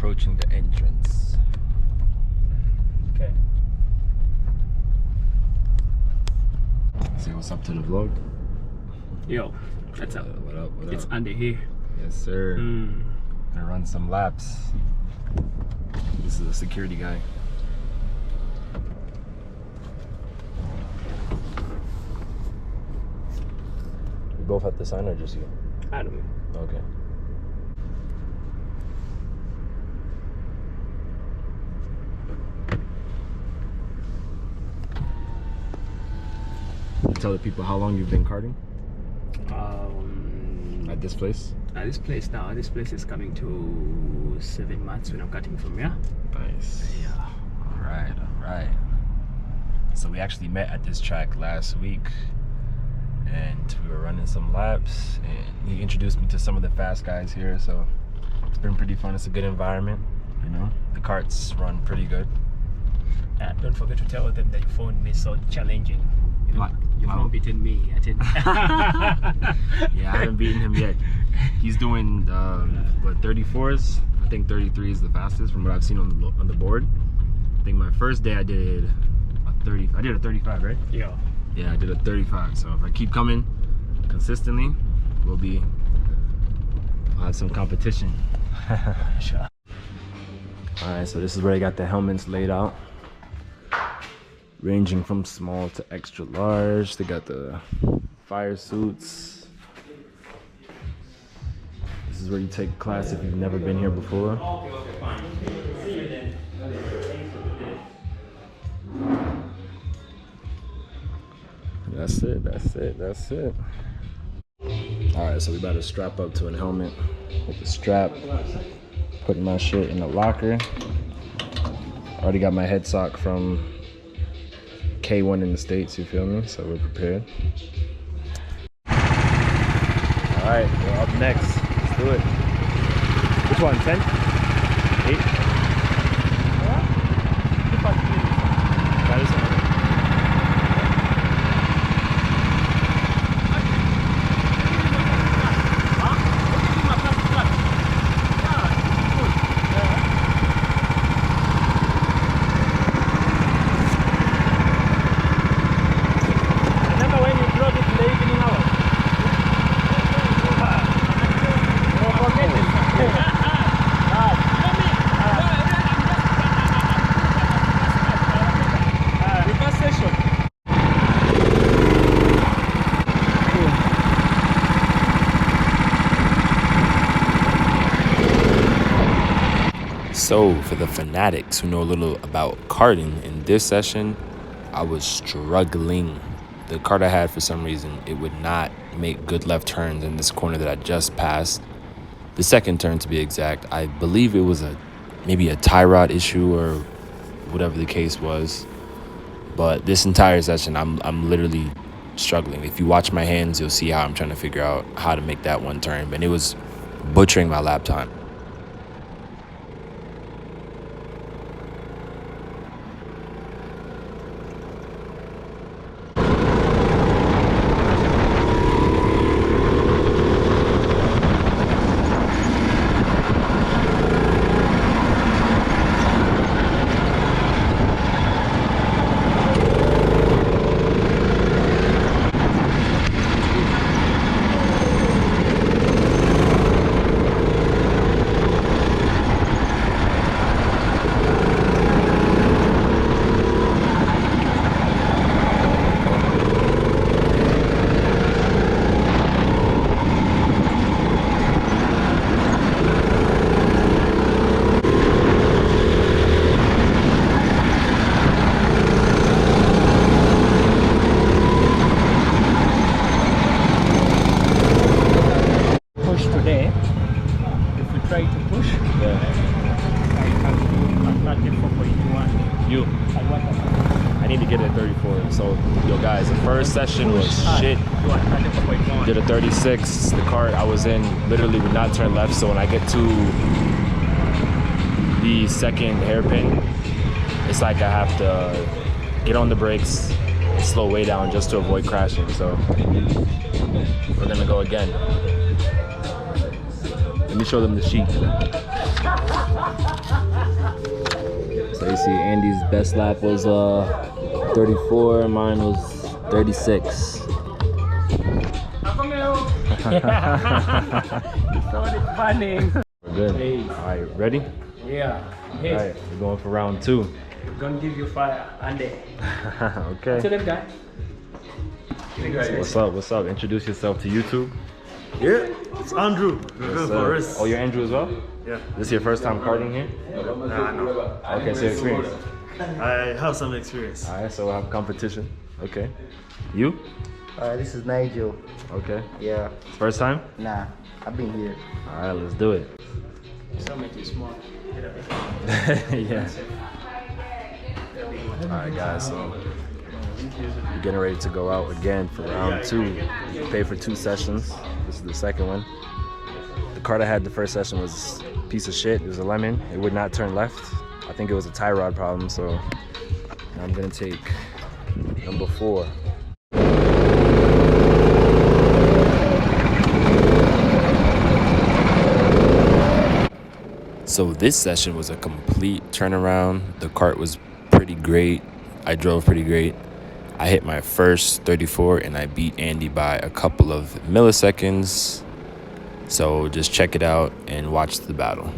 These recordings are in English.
approaching the entrance. Okay. Say what's up to the vlog. Yo, what's up? What up? What up? It's Andy here. Yes, sir. Gonna run some laps. This is a security guy. We both have to sign or just you? I don't know. Okay. Tell the people how long you've been karting at this place. At this place now. This place is coming to 7 months when I'm cutting from here. Nice. Yeah. All right. So we actually met at this track last week, and we were running some laps, and he introduced me to some of the fast guys here. So it's been pretty fun. It's a good environment, you know. The karts run pretty good. Don't forget to tell them that you found me so challenging. You know, What? you've not beaten me. Yeah, I haven't beaten him yet. He's doing what, 34s? I think 33 is the fastest from what I've seen on the board. I think my first day I did a 30. I did a 35, right? Yeah. Yeah, I did a 35. So if I keep coming consistently, we'll have some competition. Sure. All right, so this is where I got the helmets laid out, ranging from small to extra large. They got the fire suits. This is where you take class if you've never been here before. Okay, fine. See you then. That's it. All right, so we about to strap up to a helmet with the strap. Putting my shit in the locker. Already got my head sock from K1 in the States, you feel me? So we're prepared. All right, we're up next. Let's do it. Which one, 10? 8? Try this one. So for the fanatics who know a little about karting, in this session, I was struggling. The kart I had, for some reason, it would not make good left turns in this corner that I just passed. The second turn, to be exact. I believe it was maybe a tie rod issue or whatever the case was. But this entire session, I'm literally struggling. If you watch my hands, you'll see how I'm trying to figure out how to make that one turn. And it was butchering my lap time. I need to get a 34. So, yo guys, the first session was shit. Did a 36. The cart I was in literally would not turn left. So when I get to the second hairpin, it's like I have to get on the brakes and slow way down just to avoid crashing. So we're gonna go again. Let me show them the sheet. So you see Andy's best lap was 34, mine was 36. Funny. We're good. Hey. All right, ready? Yeah. Hey, All right, we're going for round 2. I'm gonna give you fire, Andy. Okay. Tell them guy. What's up? What's up? Introduce yourself to YouTube. Yeah, it's Andrew. Oh, you're Andrew as well? Yeah. This your first time karting here? Nah, no. Okay, so your experience. I have some experience. All right, so we'll have competition. Okay. You? This is Nigel. Okay. Yeah, First time? nah, I've been here. All right, let's do it. So much is small. Yeah. All right, guys. So we're getting ready to go out again for round 2. We paid for 2 sessions. This is the second one. The kart I had the first session was a piece of shit. It was a lemon. It would not turn left. I think it was a tie rod problem. So now I'm gonna take number 4. So this session was a complete turnaround. The kart was pretty great. I drove pretty great. I hit my first 34 and I beat Andy by a couple of milliseconds. So just check it out and watch the battle.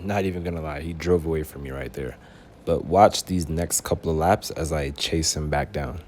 Not even gonna lie, he drove away from me right there. But watch these next couple of laps as I chase him back down.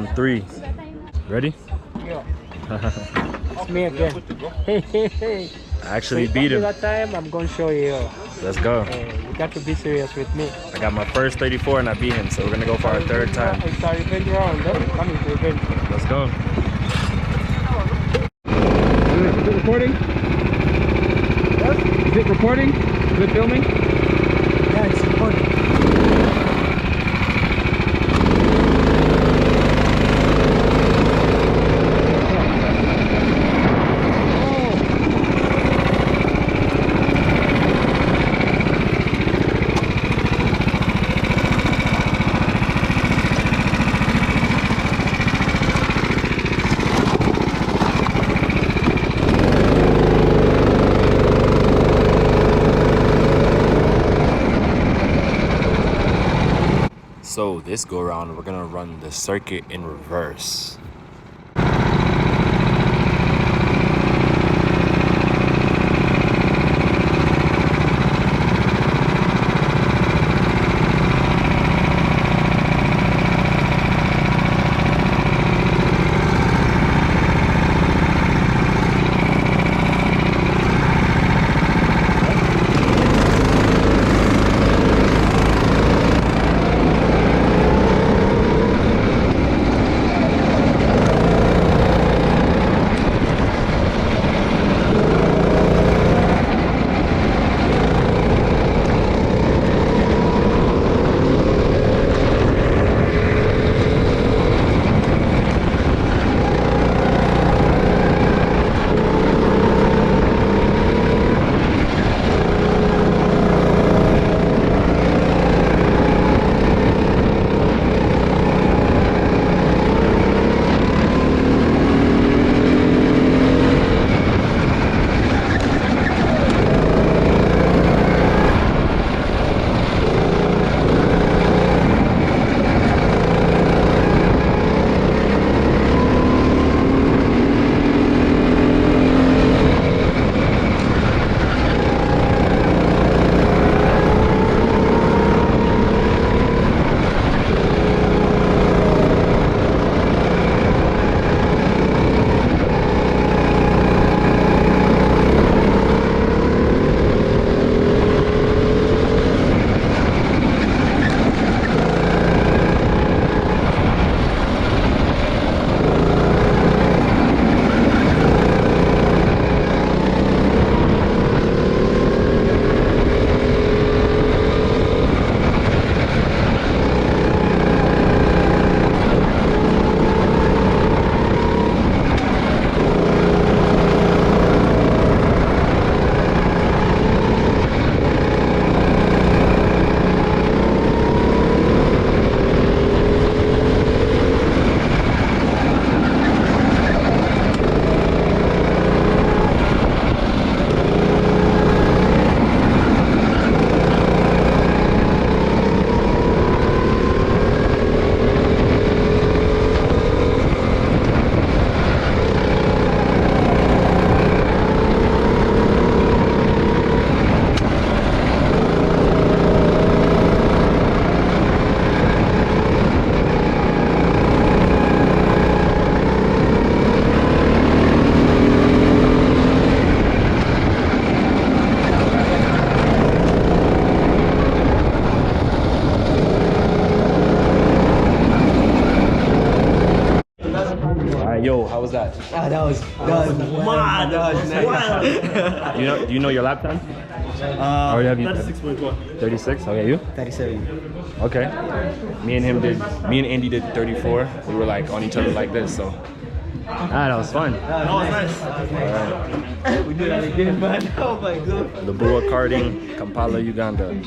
Round 3. Ready? Yeah. It's me again. Hey, hey, hey. I actually beat him. That time, I'm going to show you. Let's go. You got to be serious with me. I got my first 34 and I beat him, so we're gonna go for our third time. It's a revenge round. That's coming to revenge. Let's go. Is it recording? What? Is it recording? Is it filming? Yeah, it's recording. So this go around, we're gonna run the circuit in reverse. Yo, how was that? Ah, that was Mad. that was nice. Wild. Do you know your lap time? Or have you 36.1. 36? Okay, you? 37. Okay. Me and Andy did 34. We were like on each other like this, so that was fun. That was nice. We did that again, man. Oh my god. The Go-Karting, Kampala, Uganda.